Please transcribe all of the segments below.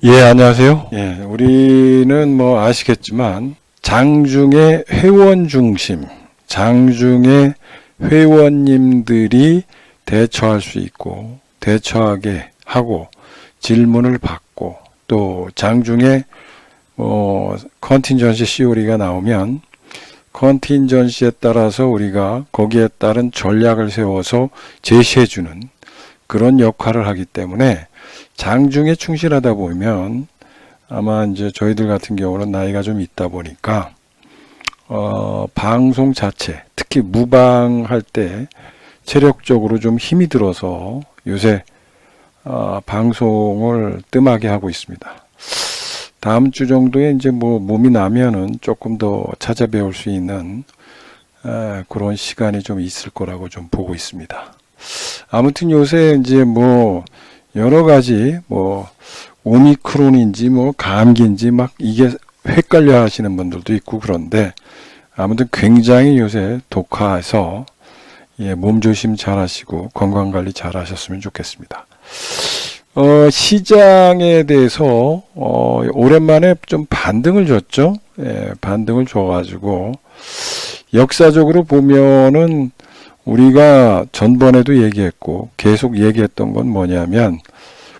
예, 안녕하세요. 예, 우리는 뭐 아시겠지만 장중의 회원 중심, 장중의 회원님들이 대처할 수 있고 대처하게 하고 질문을 받고 또 장중에 컨틴전시 CO리가 나오면 컨틴전시에 따라서 우리가 거기에 따른 전략을 세워서 제시해주는 그런 역할을 하기 때문에 장중에 충실하다 보면 아마 이제 저희들 같은 경우는 나이가 좀 있다 보니까 방송 자체, 특히 무방할 때 체력적으로 좀 힘이 들어서 요새 방송을 뜸하게 하고 있습니다. 다음 주 정도에 이제 뭐 몸이 나면은 조금 더 찾아배울 수 있는 그런 시간이 좀 있을 거라고 좀 보고 있습니다. 아무튼 요새 이제 뭐 여러 가지 뭐 오미크론인지 뭐 감기인지 막 이게 헷갈려 하시는 분들도 있고 그런데 아무튼 굉장히 요새 독하해서 몸조심 잘 하시고 건강관리 잘 하셨으면 좋겠습니다. 시장에 대해서 오랜만에 좀 반등을 줬죠. 반등을 줘가지고 역사적으로 보면은 우리가 전번에도 얘기했고 계속 얘기했던 건 뭐냐면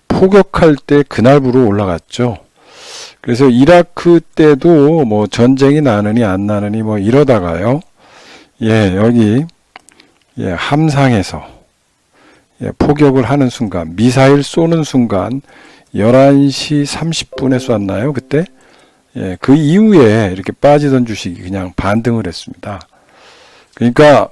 포격할 때 그날부로 올라갔죠. 그래서 이라크 때도 뭐 전쟁이 나느니 안 나느니 뭐 이러다가요. 여기 함상에서 포격을 하는 순간, 미사일 쏘는 순간 11시 30분에 쐈나요? 그때? 그 이후에 이렇게 빠지던 주식이 그냥 반등을 했습니다. 그러니까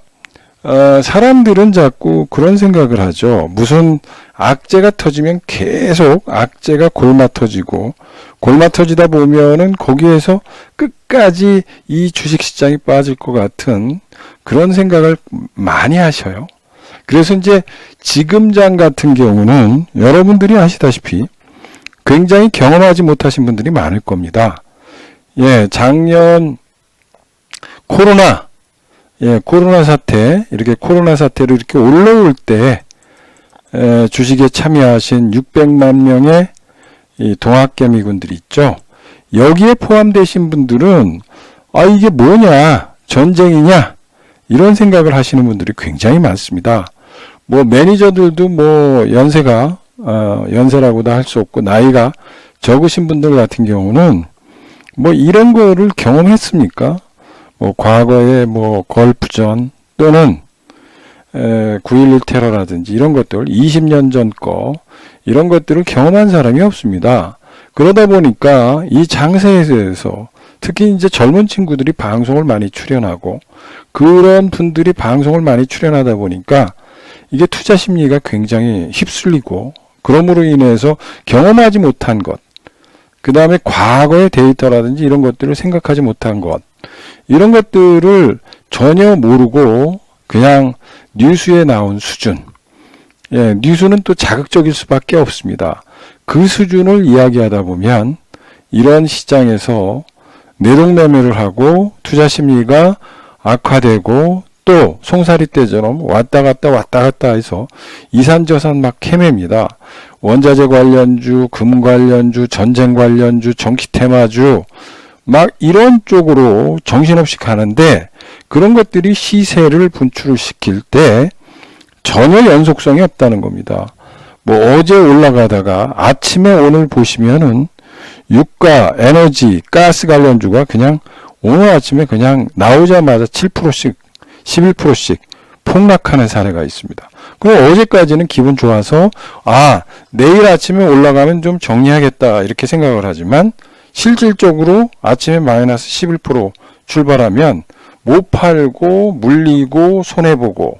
사람들은 자꾸 그런 생각을 하죠. 무슨 악재가 터지면 계속 악재가 골마 터지고 골마 터지다 보면은 거기에서 끝까지 이 주식시장이 빠질 것 같은 그런 생각을 많이 하셔요. 그래서 이제 지금장 같은 경우는 여러분들이 아시다시피 굉장히 경험하지 못하신 분들이 많을 겁니다. 작년 코로나 사태, 이렇게 코로나 사태로 이렇게 올라올 때 주식에 참여하신 600만 명의 이 동학개미군들이 있죠. 여기에 포함되신 분들은 이게 뭐냐, 전쟁이냐 이런 생각을 하시는 분들이 굉장히 많습니다. 뭐 매니저들도 뭐 연세라고도 할 수 없고 나이가 적으신 분들 같은 경우는 뭐 이런 거를 경험했습니까? 뭐 과거에 뭐 걸프전 또는 9.11 테러라든지 이런 것들 20년 전 거 이런 것들을 경험한 사람이 없습니다. 그러다 보니까 이 장세에 대해서 특히 이제 젊은 친구들이 방송을 많이 출연하고 그런 분들이 방송을 많이 출연하다 보니까 이게 투자 심리가 굉장히 휩쓸리고 그러므로 인해서 경험하지 못한 것, 그 다음에 과거의 데이터라든지 이런 것들을 생각하지 못한 것 이런 것들을 전혀 모르고 그냥 뉴스에 나온 수준, 뉴스는 또 자극적일 수밖에 없습니다. 그 수준을 이야기하다 보면 이런 시장에서 내동매매를 하고 투자 심리가 악화되고 또 송사리 때처럼 왔다 갔다 해서 이산저산 막 헤맵니다. 원자재 관련주, 금 관련주, 전쟁 관련주, 정치 테마주 막 이런 쪽으로 정신없이 가는데 그런 것들이 시세를 분출을 시킬 때 전혀 연속성이 없다는 겁니다. 뭐 어제 올라가다가 아침에 오늘 보시면은 유가, 에너지, 가스 관련주가 그냥 오늘 아침에 그냥 나오자마자 7%씩, 11%씩 폭락하는 사례가 있습니다. 그럼 어제까지는 기분 좋아서 내일 아침에 올라가면 좀 정리하겠다 이렇게 생각을 하지만 실질적으로 아침에 마이너스 11% 출발하면 못 팔고 물리고 손해보고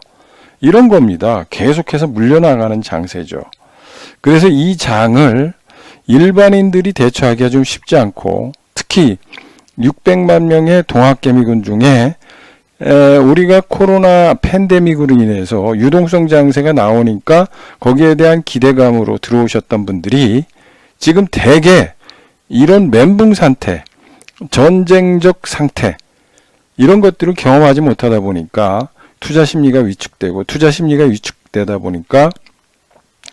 이런 겁니다. 계속해서 물려나가는 장세죠. 그래서 이 장을 일반인들이 대처하기가 좀 쉽지 않고 특히 600만 명의 동학개미군 중에 우리가 코로나 팬데믹으로 인해서 유동성 장세가 나오니까 거기에 대한 기대감으로 들어오셨던 분들이 지금 대개 이런 멘붕 상태, 전쟁적 상태 이런 것들을 경험하지 못하다 보니까 투자 심리가 위축되고 투자 심리가 위축되다 보니까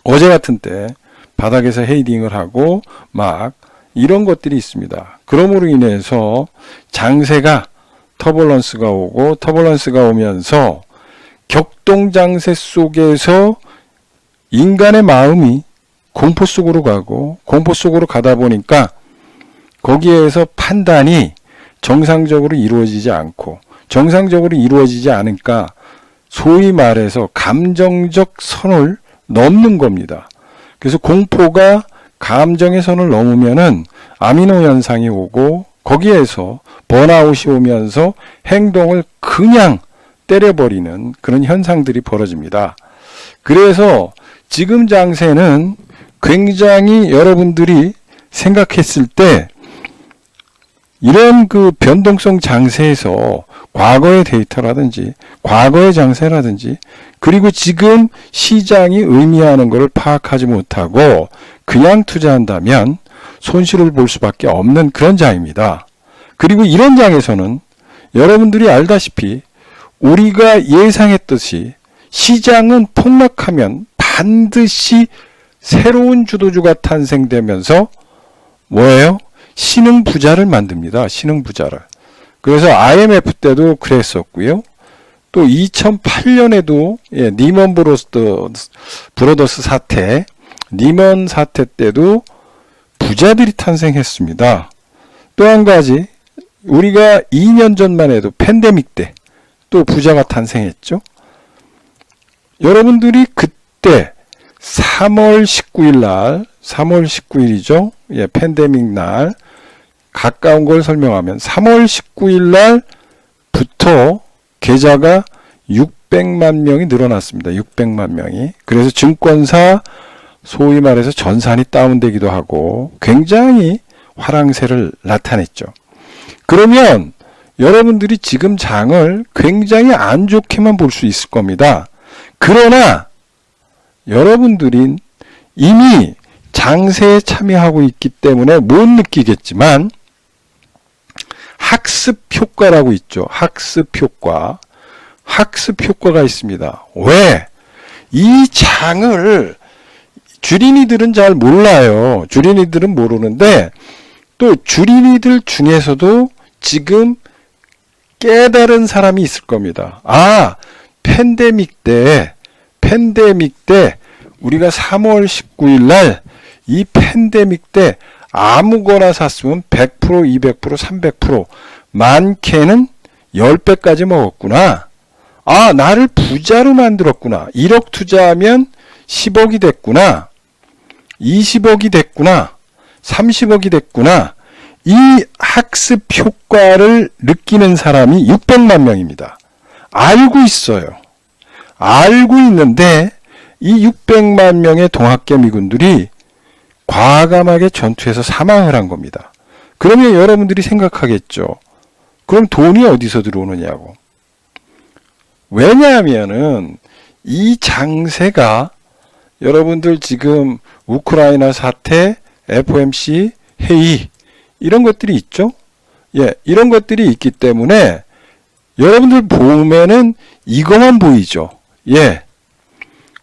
어제 같은 때 바닥에서 헤이딩을 하고 막 이런 것들이 있습니다. 그러므로 인해서 장세가 터뷸런스가 오고 터뷸런스가 오면서 격동장세 속에서 인간의 마음이 공포 속으로 가고 공포 속으로 가다 보니까 거기에서 판단이 정상적으로 이루어지지 않고 정상적으로 이루어지지 않으니까 소위 말해서 감정적 선을 넘는 겁니다. 그래서 공포가 감정의 선을 넘으면은 아미노 현상이 오고 거기에서 번아웃이 오면서 행동을 그냥 때려버리는 그런 현상들이 벌어집니다. 그래서 지금 장세는 굉장히 여러분들이 생각했을 때 이런 그 변동성 장세에서 과거의 데이터라든지 과거의 장세라든지 그리고 지금 시장이 의미하는 것을 파악하지 못하고 그냥 투자한다면 손실을 볼 수밖에 없는 그런 장입니다. 그리고 이런 장에서는 여러분들이 알다시피 우리가 예상했듯이 시장은 폭락하면 반드시 새로운 주도주가 탄생되면서 뭐예요? 신흥부자를 만듭니다. 신흥부자를. 그래서 IMF 때도 그랬었고요. 또 2008년에도 니먼 브로더스 사태, 니먼 사태 때도 부자들이 탄생했습니다. 또 한 가지 우리가 2년 전만 해도 팬데믹 때 또 부자가 탄생했죠. 여러분들이 그때 3월 19일 날, 3월 19일이죠. 팬데믹 날 가까운 걸 설명하면 3월 19일 날부터 계좌가 600만 명이 늘어났습니다. 600만 명이. 그래서 증권사 소위 말해서 전산이 다운되기도 하고 굉장히 화랑세를 나타냈죠. 그러면 여러분들이 지금 장을 굉장히 안 좋게만 볼 수 있을 겁니다. 그러나 여러분들이 이미 장세에 참여하고 있기 때문에 못 느끼겠지만 학습 효과라고 있죠. 학습 효과. 학습 효과가 있습니다. 왜? 이 장을 주린이들은 잘 몰라요. 주린이들은 모르는데 또 주린이들 중에서도 지금 깨달은 사람이 있을 겁니다. 아, 팬데믹 때 우리가 3월 19일 날 이 팬데믹 때 아무거나 샀으면 100%, 200%, 300% 많게는 10배까지 먹었구나. 아, 나를 부자로 만들었구나. 1억 투자하면 10억이 됐구나. 20억이 됐구나. 30억이 됐구나. 이 학습 효과를 느끼는 사람이 600만 명입니다. 알고 있어요. 알고 있는데 이 600만 명의 동학계 미군들이 과감하게 전투에서 사망을 한 겁니다. 그러면 여러분들이 생각하겠죠. 그럼 돈이 어디서 들어오느냐고. 왜냐하면은 이 장세가 여러분들 지금 우크라이나 사태, FOMC 회의 이런 것들이 있죠. 이런 것들이 있기 때문에 여러분들 보면은 이것만 보이죠.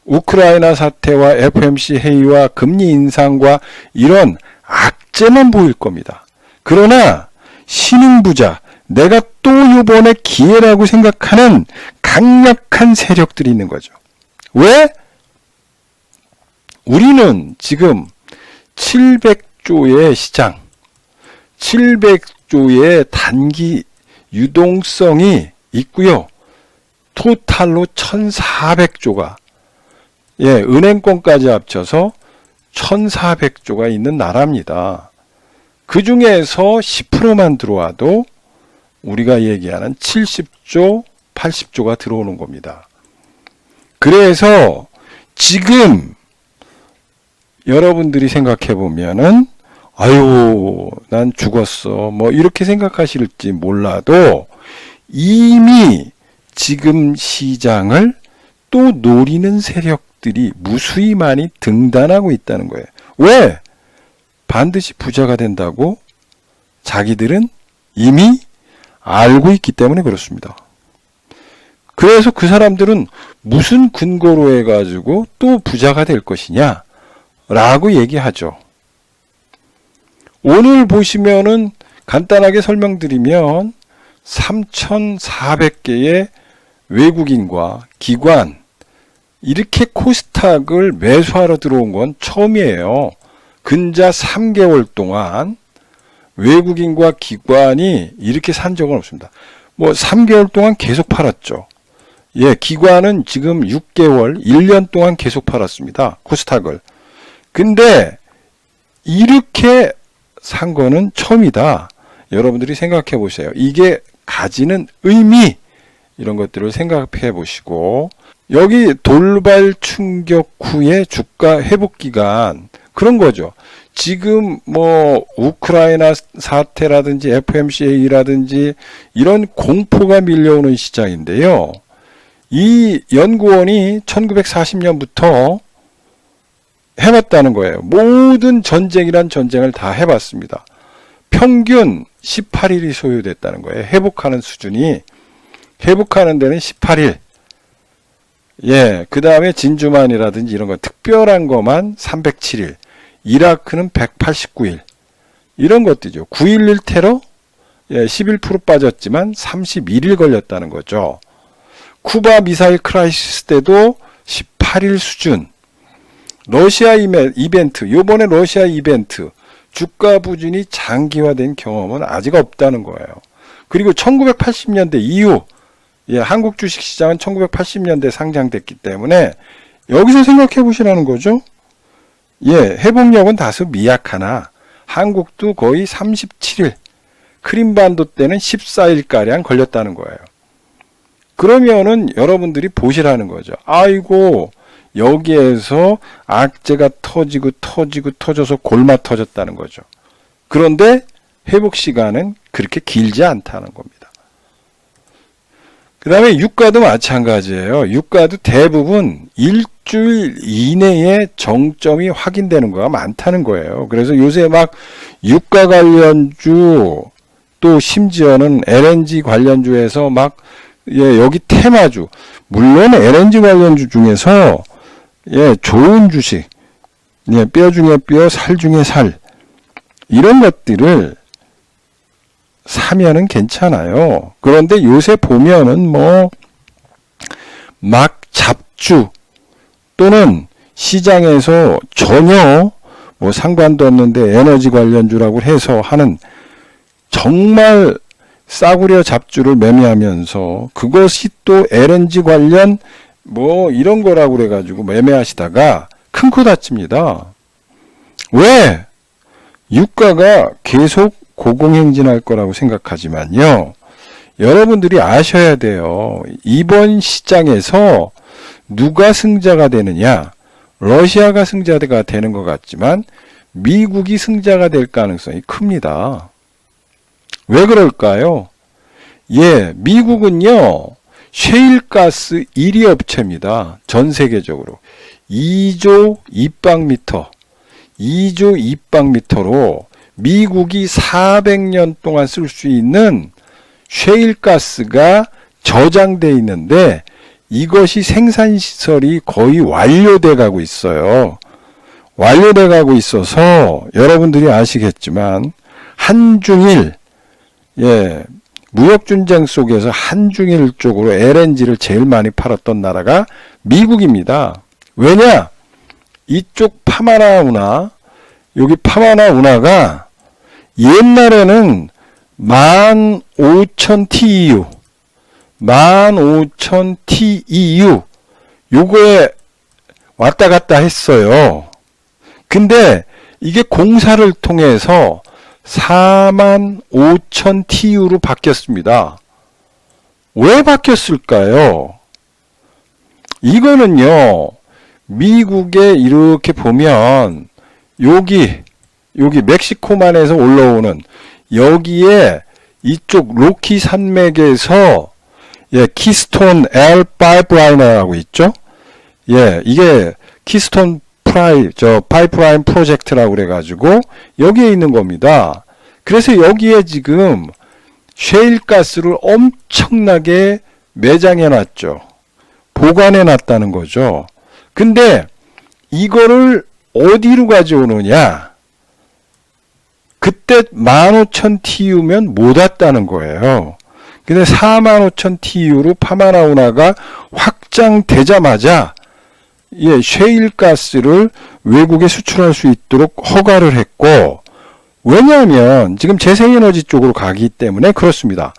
우크라이나 사태와 FOMC 회의와 금리 인상과 이런 악재만 보일 겁니다. 그러나 신흥부자, 내가 또 이번에 기회라고 생각하는 강력한 세력들이 있는 거죠. 왜? 우리는 지금 700조의 시장, 700조의 단기 유동성이 있고요. 토탈로 1400조가 은행권까지 합쳐서 1400조가 있는 나라입니다. 그 중에서 10%만 들어와도 우리가 얘기하는 70조, 80조가 들어오는 겁니다. 그래서 지금 여러분들이 생각해 보면은 아유, 난 죽었어. 뭐 이렇게 생각하실지 몰라도 이미 지금 시장을 또 노리는 세력들이 무수히 많이 등단하고 있다는 거예요. 왜? 반드시 부자가 된다고 자기들은 이미 알고 있기 때문에 그렇습니다. 그래서 그 사람들은 무슨 근거로 해가지고 또 부자가 될 것이냐? 라고 얘기하죠. 오늘 보시면은 간단하게 설명드리면 3,400개의 외국인과 기관, 이렇게 코스닥을 매수하러 들어온 건 처음이에요. 근자 3개월 동안 외국인과 기관이 이렇게 산 적은 없습니다. 뭐 3개월 동안 계속 팔았죠. 예, 기관은 지금 6개월, 1년 동안 계속 팔았습니다. 코스닥을. 근데 이렇게 산 거는 처음이다. 여러분들이 생각해 보세요. 이게 가지는 의미, 이런 것들을 생각해 보시고, 여기 돌발 충격 후의 주가 회복 기간, 그런 거죠. 지금 뭐 우크라이나 사태라든지 FMCA라든지 이런 공포가 밀려오는 시장인데요. 이 연구원이 1940년부터 해봤다는 거예요. 모든 전쟁이란 전쟁을 다 해봤습니다. 평균 18일이 소요됐다는 거예요. 회복하는 수준이. 회복하는 데는 18일. 예, 그 다음에 진주만이라든지 이런 거 특별한 것만 307일. 이라크는 189일. 이런 것들이죠. 9.11 테러? 예, 11% 빠졌지만 31일 걸렸다는 거죠. 쿠바 미사일 크라이시스 때도 18일 수준. 러시아 이벤트, 요번에 러시아 이벤트, 주가 부진이 장기화된 경험은 아직 없다는 거예요. 그리고 1980년대 이후, 예, 한국 주식시장은 1980년대 상장됐기 때문에 여기서 생각해 보시라는 거죠. 예, 회복력은 다소 미약하나 한국도 거의 37일, 크림반도 때는 14일가량 걸렸다는 거예요. 그러면은 여러분들이 보시라는 거죠. 아이고, 여기에서 악재가 터져서 골마 터졌다는 거죠. 그런데 회복 시간은 그렇게 길지 않다는 겁니다. 그 다음에 유가도 마찬가지예요. 유가도 대부분 일주일 이내에 정점이 확인되는 거가 많다는 거예요. 그래서 요새 막 유가 관련주, 또 심지어는 LNG 관련주에서 막, 예, 여기 테마주, 물론 LNG 관련주 중에서 예, 좋은 주식, 예, 뼈 중에 뼈, 살 중에 살, 이런 것들을 사면은 괜찮아요. 그런데 요새 보면은 뭐, 막 잡주, 또는 시장에서 전혀 뭐 상관도 없는데 에너지 관련주라고 해서 하는 정말 싸구려 잡주를 매매하면서 그것이 또 LNG 관련 뭐 이런 거라고 그래가지고 매매하시다가 큰 코 다칩니다. 왜? 유가가 계속 고공행진할 거라고 생각하지만요. 여러분들이 아셔야 돼요. 이번 시장에서 누가 승자가 되느냐? 러시아가 승자가 되는 것 같지만 미국이 승자가 될 가능성이 큽니다. 왜 그럴까요? 예, 미국은요. 셰일가스 1위 업체입니다. 전 세계적으로. 2조 2박미터. 2조 2박미터로 미국이 400년 동안 쓸 수 있는 셰일가스가 저장되어 있는데 이것이 생산시설이 거의 완료돼 가고 있어요. 완료돼 가고 있어서 여러분들이 아시겠지만 한중일, 예, 무역전쟁 속에서 한중일 쪽으로 LNG를 제일 많이 팔았던 나라가 미국입니다. 왜냐? 이쪽 파마나 운하, 여기 파마나 운하가 옛날에는 15,000 TEU, 15,000 TEU, 요거에 왔다 갔다 했어요. 근데 이게 공사를 통해서 45,000 TU로 바뀌었습니다. 왜 바뀌었을까요? 이거는요, 미국에 이렇게 보면, 여기 멕시코만에서 올라오는, 여기에 이쪽 로키 산맥에서, 예, 키스톤 L 파이프라인이라고 있죠? 예, 이게 키스톤 파이프라인 프로젝트라고 그래가지고 여기에 있는 겁니다. 그래서 여기에 지금 셰일가스를 엄청나게 매장해 놨죠. 보관해 놨다는 거죠. 근데 이거를 어디로 가져오느냐? 그때 15,000TU면 못 왔다는 거예요. 근데 45,000TU로 파마나우나가 확장되자마자 셰일 가스를 외국에 수출할 수 있도록 허가를 했고, 왜냐하면 지금 재생에너지 쪽으로 가기 때문에 그렇습니다.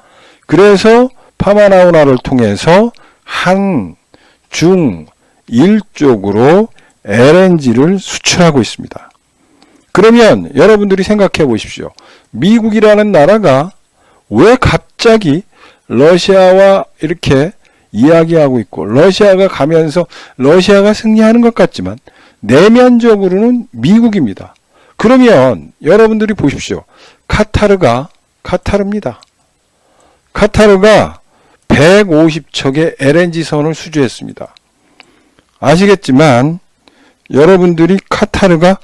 그래서 파마나우나를 통해서 한, 중, 일 쪽으로 LNG를 수출하고 있습니다. 그러면 여러분들이 생각해 보십시오. 미국이라는 나라가 왜 갑자기 러시아와 이렇게 이야기하고 있고, 러시아가 가면서 러시아가 승리하는 것 같지만 내면적으로는 미국입니다. 그러면 여러분들이 보십시오. 카타르입니다. 카타르가 150척의 LNG 선을 수주했습니다. 아시겠지만 여러분들이 카타르가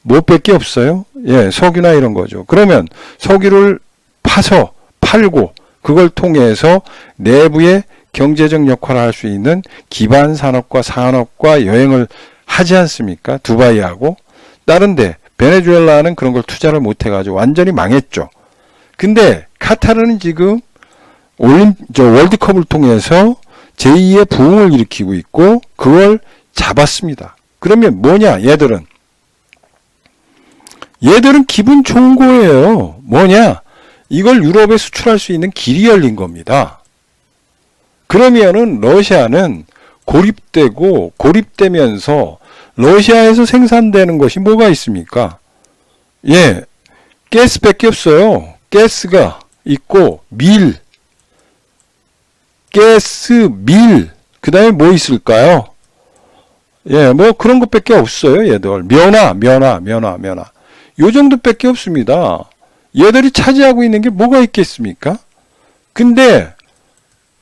못 뺄 게 없어요. 석유나 이런 거죠. 그러면 석유를 파서 팔고 그걸 통해서 내부의 경제적 역할을 할 수 있는 기반 산업과 산업과 여행을 하지 않습니까? 두바이하고. 다른데 베네수엘라는 그런 걸 투자를 못 해가지고 완전히 망했죠. 근데 카타르는 지금 월드컵을 통해서 제2의 부흥을 일으키고 있고 그걸 잡았습니다. 그러면 뭐냐? 얘들은 기분 좋은 거예요. 뭐냐? 이걸 유럽에 수출할 수 있는 길이 열린 겁니다. 그러면은 러시아는 고립되면서 러시아에서 생산되는 것이 뭐가 있습니까? 가스밖에 없어요. 가스가 있고 그 다음에 뭐 있을까요? 뭐 그런 것밖에 없어요. 얘들 면화 요 정도밖에 없습니다. 얘들이 차지하고 있는 게 뭐가 있겠습니까? 근데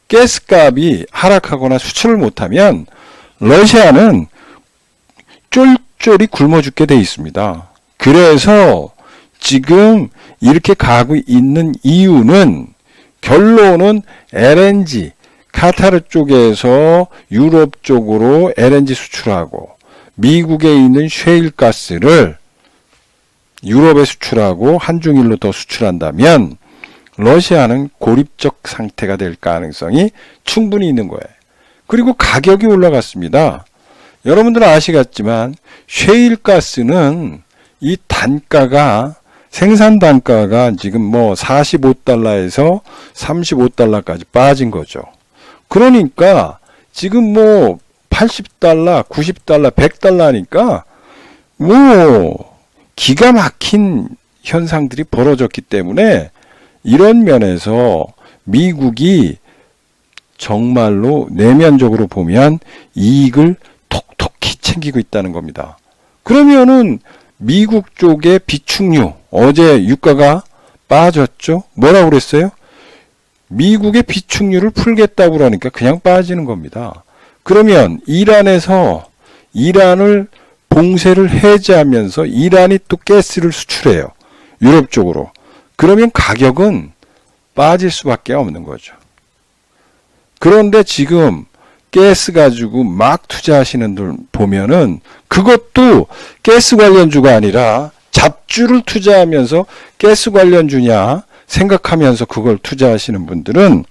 가스값이 하락하거나 수출을 못하면 러시아는 쫄쫄이 굶어 죽게 돼 있습니다. 그래서 지금 이렇게 가고 있는 이유는, 결론은 LNG, 카타르 쪽에서 유럽 쪽으로 LNG 수출하고 미국에 있는 셰일 가스를 유럽에 수출하고 한중일로 더 수출한다면 러시아는 고립적 상태가 될 가능성이 충분히 있는 거예요. 그리고 가격이 올라갔습니다. 여러분들은 아시겠지만 셰일 가스는 이 단가가, 생산 단가가 지금 뭐 45달러에서 35달러까지 빠진 거죠. 그러니까 지금 뭐 80달러, 90달러, 100달러니까 뭐 기가 막힌 현상들이 벌어졌기 때문에 이런 면에서 미국이 정말로 내면적으로 보면 이익을 톡톡히 챙기고 있다는 겁니다. 그러면은 미국 쪽의 비축유, 어제 유가가 빠졌죠? 뭐라고 그랬어요? 미국의 비축유를 풀겠다고 그러니까 그냥 빠지는 겁니다. 그러면 이란을 봉쇄를 해제하면서 이란이 또 가스를 수출해요. 유럽 쪽으로. 그러면 가격은 빠질 수밖에 없는 거죠. 그런데 지금 가스 가지고 막 투자하시는 분 보면은 그것도 가스 관련주가 아니라 잡주를 투자하면서 가스 관련주냐 생각하면서 그걸 투자하시는 분들은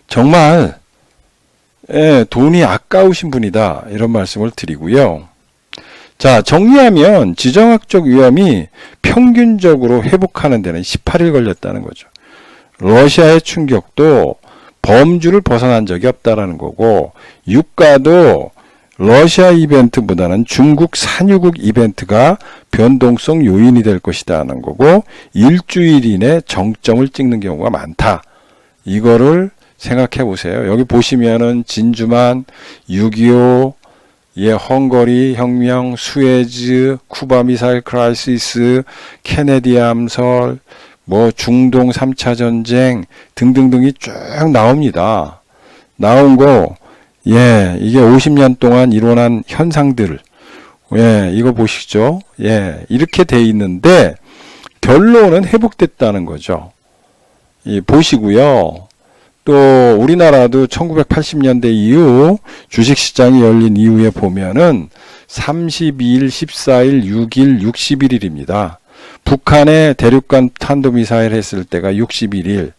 정말 돈이 아까우신 분이다, 이런 말씀을 드리고요. 자, 정리하면 지정학적 위험이 평균적으로 회복하는 데는 18일 걸렸다는 거죠. 러시아의 충격도 범주를 벗어난 적이 없다라는 거고, 유가도 러시아 이벤트보다는 중국 산유국 이벤트가 변동성 요인이 될 것이다라는 거고, 일주일 이내 정점을 찍는 경우가 많다. 이거를 생각해 보세요. 여기 보시면은 진주만, 6.25, 헝거리 혁명, 수에즈, 쿠바 미사일 크라이시스, 케네디 암살, 뭐 중동 3차 전쟁 등등등이 쭉 나옵니다. 나온 거, 이게 50년 동안 일어난 현상들, 이거 보시죠. 이렇게 돼 있는데 결론은 회복됐다는 거죠. 보시고요. 또 우리나라도 1980년대 이후 주식시장이 열린 이후에 보면은 32일, 14일, 6일, 61일입니다. 북한의 대륙간 탄도미사일 했을 때가 61일.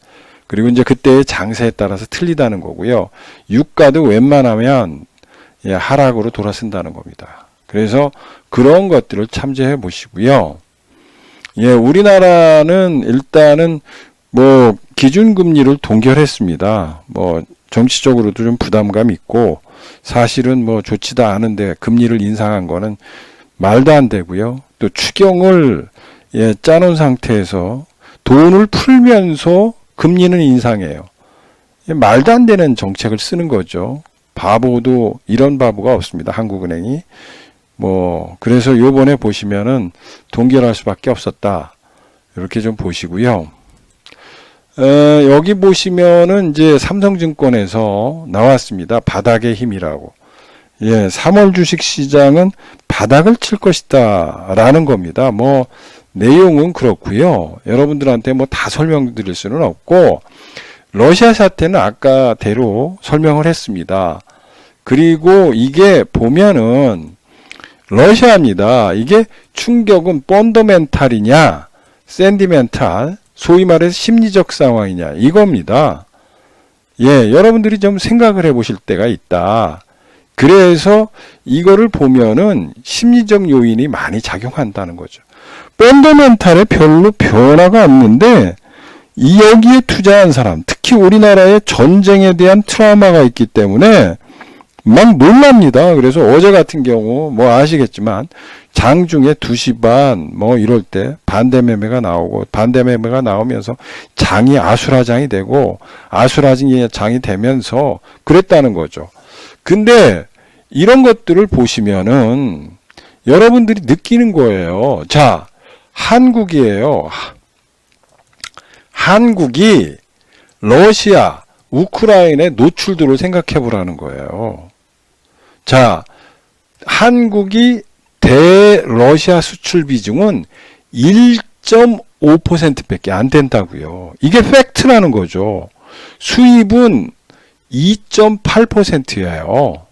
그리고 이제 그때의 장세에 따라서 틀리다는 거고요. 유가도 웬만하면 하락으로 돌아선다는 겁니다. 그래서 그런 것들을 참조해 보시고요. 우리나라는 일단은 뭐 기준금리를 동결했습니다. 뭐 정치적으로도 좀 부담감 있고 사실은 뭐 좋지도 않은데 금리를 인상한 거는 말도 안 되고요. 또 추경을 짜놓은 상태에서 돈을 풀면서 금리는 인상해요. 말도 안 되는 정책을 쓰는 거죠. 바보도 이런 바보가 없습니다. 한국은행이. 뭐 그래서 요번에 보시면은 동결할 수밖에 없었다. 이렇게 좀 보시고요. 여기 보시면은 이제 삼성증권에서 나왔습니다. 바닥의 힘이라고. 3월 주식시장은 바닥을 칠 것이다 라는 겁니다. 뭐 내용은 그렇고요. 여러분들한테 뭐 다 설명드릴 수는 없고 러시아 사태는 아까대로 설명을 했습니다. 그리고 이게 보면은 러시아입니다. 이게 충격은 펀더멘탈이냐 샌디멘탈 소위 말해서 심리적 상황이냐 이겁니다. 여러분들이 좀 생각을 해 보실 때가 있다. 그래서 이거를 보면은 심리적 요인이 많이 작용한다는 거죠. 펀더멘탈에 별로 변화가 없는데 여기에 투자한 사람, 특히 우리나라의 전쟁에 대한 트라우마가 있기 때문에 막 놀랍니다. 그래서 어제 같은 경우 뭐 아시겠지만 장중에 2시 반 뭐 이럴 때 반대 매매가 나오고 반대 매매가 나오면서 장이 아수라장이 되고 아수라장이 되면서 그랬다는 거죠. 근데 이런 것들을 보시면은 여러분들이 느끼는 거예요. 자, 한국이에요. 한국이 러시아, 우크라이나의 노출도를 생각해 보라는 거예요. 자, 한국이 대러시아 수출 비중은 1.5%밖에 안 된다고요. 이게 팩트라는 거죠. 수입은 2.8%예요.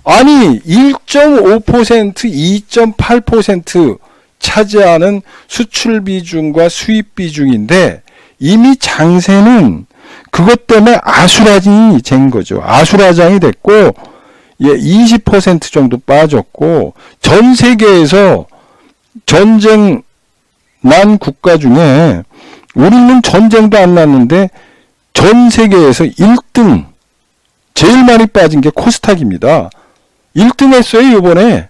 아니 1.5%, 2.8% 차지하는 수출 비중과 수입 비중인데 이미 장세는 그것 때문에 아수라장이 된 거죠. 아수라장이 됐고 20% 정도 빠졌고 전 세계에서 전쟁 난 국가 중에 우리는 전쟁도 안 났는데 전 세계에서 1등 제일 많이 빠진 게 코스닥입니다. 1등 했어요 이번에.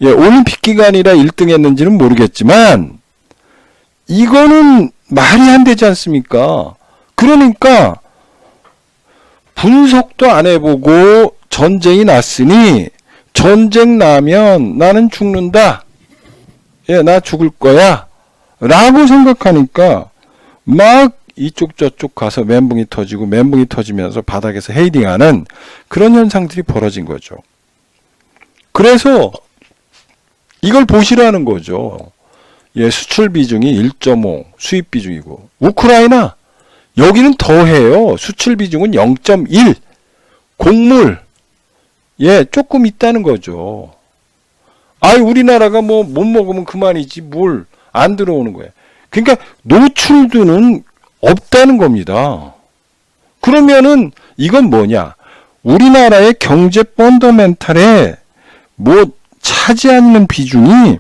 올림픽 기간이라 1등 했는지는 모르겠지만 이거는 말이 안 되지 않습니까? 그러니까 분석도 안 해보고 전쟁이 났으니 전쟁 나면 나는 죽는다. 나 죽을 거야. 라고 생각하니까 막 이쪽 저쪽 가서 멘붕이 터지고 멘붕이 터지면서 바닥에서 헤이딩하는 그런 현상들이 벌어진 거죠. 그래서 이걸 보시라는 거죠. 수출 비중이 1.5, 수입 비중이고 우크라이나 여기는 더해요. 수출 비중은 0.1, 곡물 조금 있다는 거죠. 우리나라가 뭐 못 먹으면 그만이지 뭘 안 들어오는 거예요. 그러니까 노출도는 없다는 겁니다. 그러면은 이건 뭐냐? 우리나라의 경제 펀더멘탈에 뭐 차지하는 비중이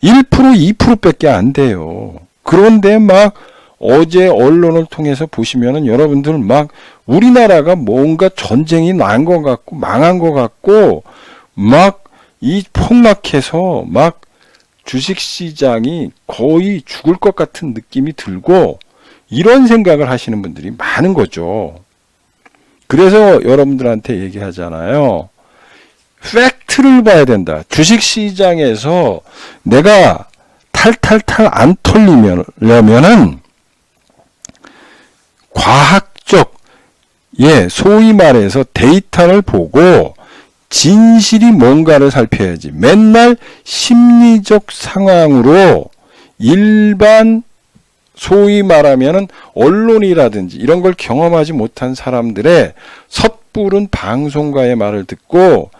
1%, 2%밖에 안 돼요. 그런데 막 어제 언론을 통해서 보시면은 여러분들 막 우리나라가 뭔가 전쟁이 난 것 같고 망한 것 같고 막 이 폭락해서 막 주식시장이 거의 죽을 것 같은 느낌이 들고 이런 생각을 하시는 분들이 많은 거죠. 그래서 여러분들한테 얘기하잖아요. 팩트를 봐야 된다. 주식시장에서 내가 탈탈탈 안 털리려면은 과학적, 소위 말해서 데이터를 보고 진실이 뭔가를 살펴야지. 맨날 심리적 상황으로 일반 소위 말하면은 언론이라든지 이런 걸 경험하지 못한 사람들의 섣부른 방송가의 말을 듣고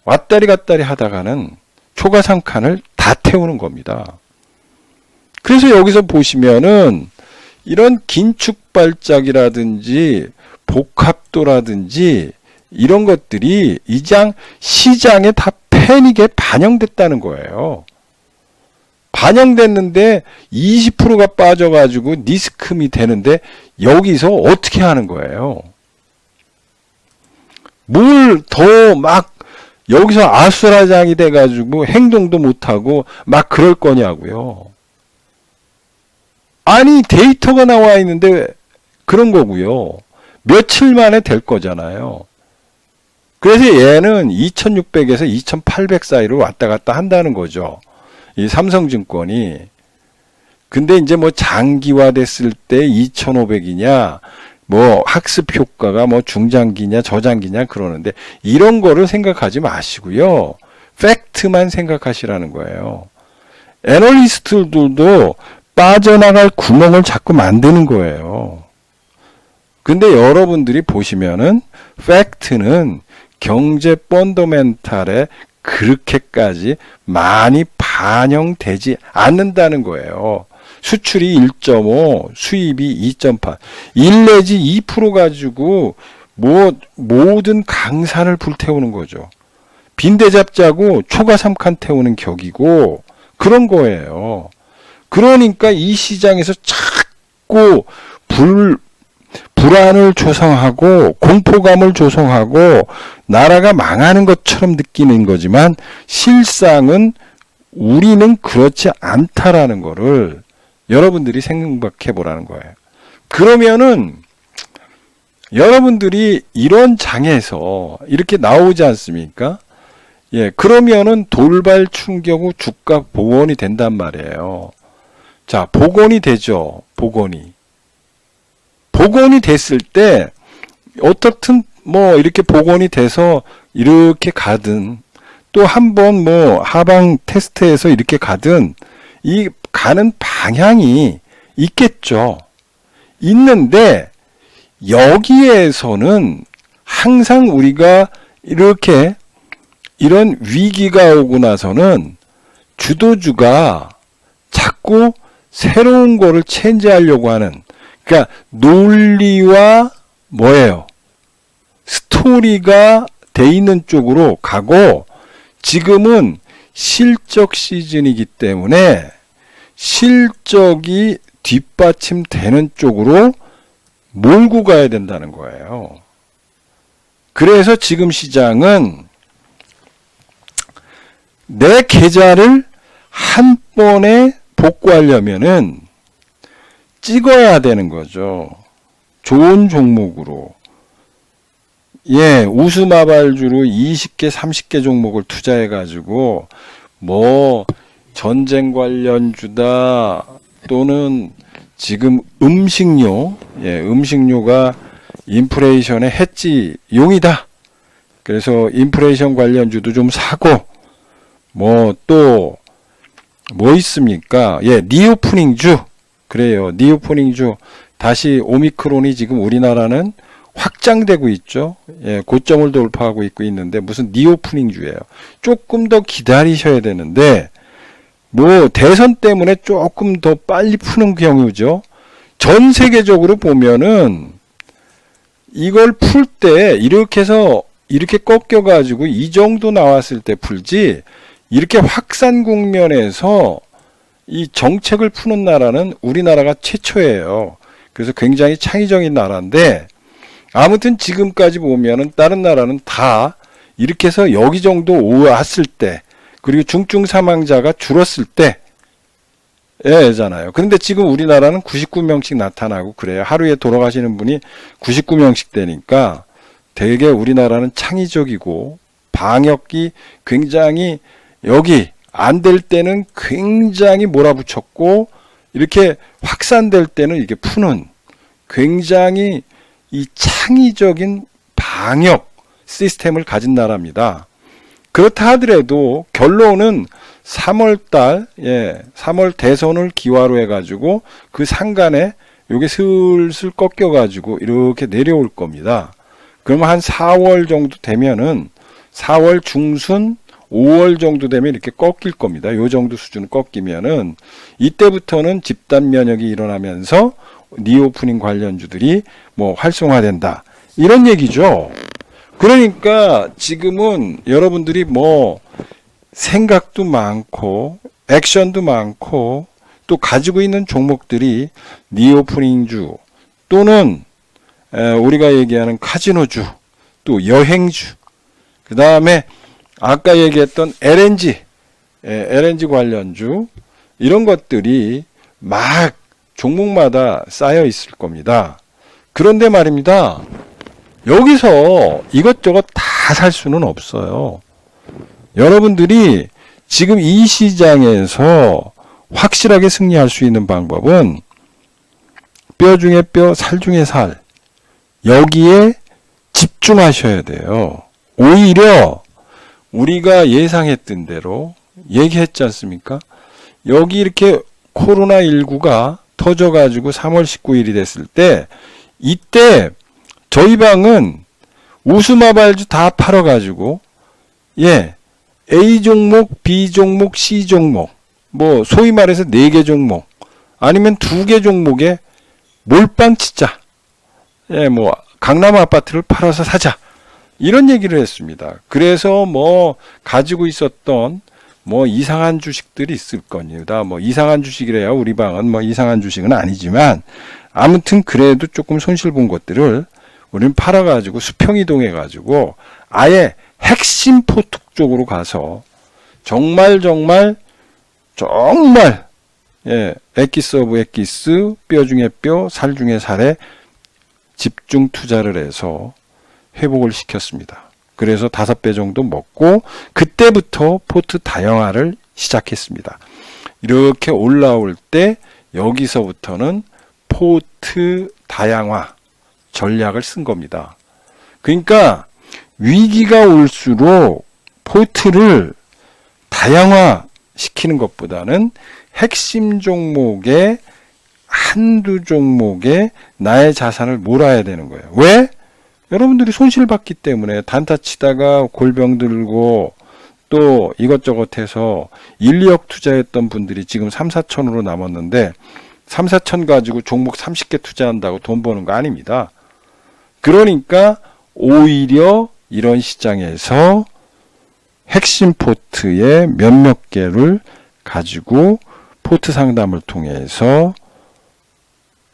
왔다리 갔다리 하다가는 초과 3칸을 다 태우는 겁니다. 그래서 여기서 보시면은 이런 긴축 발작이라든지 복합도라든지 이런 것들이 시장에 다 패닉에 반영됐다는 거예요. 반영됐는데 20%가 빠져가지고 리스크미 되는데 여기서 어떻게 하는 거예요? 뭘 더 막 여기서 아수라장이 돼가지고 행동도 못하고 막 그럴 거냐고요. 아니 데이터가 나와 있는데 그런 거고요. 며칠 만에 될 거잖아요. 그래서 얘는 2600에서 2800 사이를 왔다 갔다 한다는 거죠. 이 삼성증권이. 근데 이제 뭐 장기화 됐을 때 2500이냐, 뭐 학습 효과가 뭐 중장기냐 저장기냐 그러는데 이런 거를 생각하지 마시고요. 팩트만 생각하시라는 거예요. 애널리스트들도 빠져나갈 구멍을 자꾸 만드는 거예요. 근데 여러분들이 보시면은 팩트는 경제 펀더멘탈에 그렇게까지 많이 반영되지 않는다는 거예요. 수출이 1.5, 수입이 2.8, 1 내지 2% 가지고 뭐 모든 강산을 불태우는 거죠. 빈대 잡자고 초과 3칸 태우는 격이고 그런 거예요. 그러니까 이 시장에서 자꾸 불안을 조성하고 공포감을 조성하고 나라가 망하는 것처럼 느끼는 거지만 실상은 우리는 그렇지 않다라는 거를 여러분들이 생각해 보라는 거예요. 그러면은 여러분들이 이런 장에서 이렇게 나오지 않습니까? 예, 그러면은 돌발 충격 후 주가 복원이 된단 말이에요. 자, 복원이 되죠. 복원이 됐을 때 어떻든 뭐 이렇게 복원이 돼서 이렇게 가든 또 한 번 뭐 하방 테스트에서 이렇게 가든 이 가는 방향이 있겠죠. 있는데 여기에서는 항상 우리가 이렇게 이런 위기가 오고 나서는 주도주가 자꾸 새로운 거를 체인지하려고 하는, 그러니까 논리와 뭐예요? 스토리가 돼 있는 쪽으로 가고 지금은 실적 시즌이기 때문에 실적이 뒷받침되는 쪽으로 몰고 가야 된다는 거예요. 그래서 지금 시장은 내 계좌를 한 번에 복구하려면은 찍어야 되는 거죠. 좋은 종목으로. 예, 우스마발주로 20개, 30개 종목을 투자해가지고, 뭐, 전쟁 관련주다, 또는 지금 음식료, 예, 음식료가 인플레이션의 해지용이다. 그래서 인플레이션 관련주도 좀 사고, 뭐, 또, 뭐 있습니까? 예, 리오프닝주. 그래요. 리오프닝주. 다시 오미크론이 지금 우리나라는 확장되고 있죠. 예, 고점을 돌파하고 있는데 무슨 리오프닝주예요. 조금 더 기다리셔야 되는데 뭐 대선 때문에 조금 더 빨리 푸는 경우죠. 전 세계적으로 보면은 이걸 풀 때 이렇게 해서 이렇게 꺾여 가지고 이 정도 나왔을 때 풀지, 이렇게 확산 국면에서 이 정책을 푸는 나라는 우리나라가 최초예요. 그래서 굉장히 창의적인 나라인데, 아무튼 지금까지 보면은 다른 나라는 다 이렇게 해서 여기 정도 왔을 때, 그리고 중증 사망자가 줄었을 때잖아요. 그런데 지금 우리나라는 99명씩 나타나고 그래요. 하루에 돌아가시는 분이 99명씩 되니까 되게 우리나라는 창의적이고 방역이 굉장히 여기 안 될 때는 굉장히 몰아붙였고 이렇게 확산될 때는 이게 푸는 굉장히 이 창의적인 방역 시스템을 가진 나라입니다. 그렇다 하더라도 결론은 3월달, 예, 3월 대선을 기화로 해가지고 그 상간에 요게 슬슬 꺾여가지고 이렇게 내려올 겁니다. 그러면 한 4월 정도 되면은 4월 중순 5월 정도 되면 이렇게 꺾일 겁니다. 요 정도 수준 꺾이면은 이때부터는 집단 면역이 일어나면서 리오프닝 관련주들이 뭐 활성화된다. 이런 얘기죠. 그러니까 지금은 여러분들이 뭐 생각도 많고 액션도 많고 또 가지고 있는 종목들이 리오프닝주 또는 우리가 얘기하는 카지노주 또 여행주 그 다음에 아까 얘기했던 LNG 관련주 이런 것들이 막 종목마다 쌓여 있을 겁니다. 그런데 말입니다. 여기서 이것저것 다 살 수는 없어요. 여러분들이 지금 이 시장에서 확실하게 승리할 수 있는 방법은 뼈 중에 뼈, 살 중에 살 여기에 집중하셔야 돼요. 오히려 우리가 예상했던 대로 얘기했지 않습니까? 여기 이렇게 코로나19가 터져가지고 3월 19일이 됐을 때 이때 저희 방은 우스마발주 다 팔아가지고 A 종목, B 종목, C 종목 뭐 소위 말해서 4개 종목 아니면 2개 종목에 몰빵 치자. 뭐 강남 아파트를 팔아서 사자. 이런 얘기를 했습니다. 그래서 뭐 가지고 있었던 뭐 이상한 주식들이 있을 겁니다. 뭐 이상한 주식이래야 우리 방은 뭐 이상한 주식은 아니지만 아무튼 그래도 조금 손실 본 것들을 우리는 팔아가지고 수평 이동해가지고 아예 핵심 포트 쪽으로 가서 정말 엑기스 오브 엑기스, 뼈 중에 뼈, 살 중에 살에 집중 투자를 해서 회복을 시켰습니다. 그래서 5배 정도 먹고 그때부터 포트 다양화를 시작했습니다. 이렇게 올라올 때 여기서부터는 포트 다양화 전략을 쓴 겁니다. 그러니까 위기가 올수록 포트를 다양화 시키는 것보다는 핵심 종목에 한두 종목에 나의 자산을 몰아야 되는 거예요. 왜? 여러분들이 손실받기 때문에 단타 치다가 골병 들고 또 이것저것 해서 1, 2억 투자했던 분들이 지금 3, 4천으로 남았는데 3, 4천 가지고 종목 30개 투자한다고 돈 버는 거 아닙니다. 그러니까 오히려 이런 시장에서 핵심 포트의 몇몇 개를 가지고 포트 상담을 통해서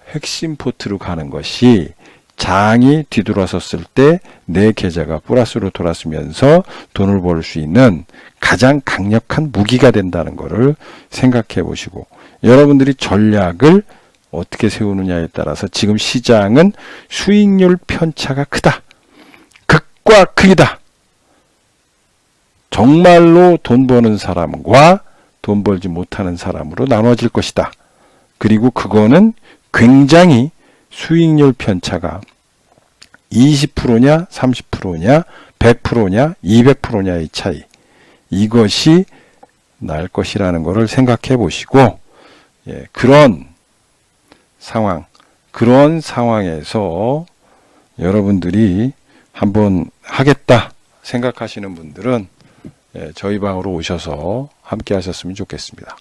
핵심 포트로 가는 것이 장이 뒤돌아섰을 때 내 계좌가 플러스로 돌아서면서 돈을 벌 수 있는 가장 강력한 무기가 된다는 것을 생각해 보시고 여러분들이 전략을 어떻게 세우느냐에 따라서 지금 시장은 수익률 편차가 크다. 극과 극이다. 정말로 돈 버는 사람과 돈 벌지 못하는 사람으로 나눠질 것이다. 그리고 그거는 굉장히 수익률 편차가 20%냐, 30%냐, 100%냐, 200%냐의 차이. 이것이 날 것이라는 것을 생각해 보시고, 그런 상황에서 여러분들이 한번 하겠다 생각하시는 분들은 저희 방으로 오셔서 함께 하셨으면 좋겠습니다.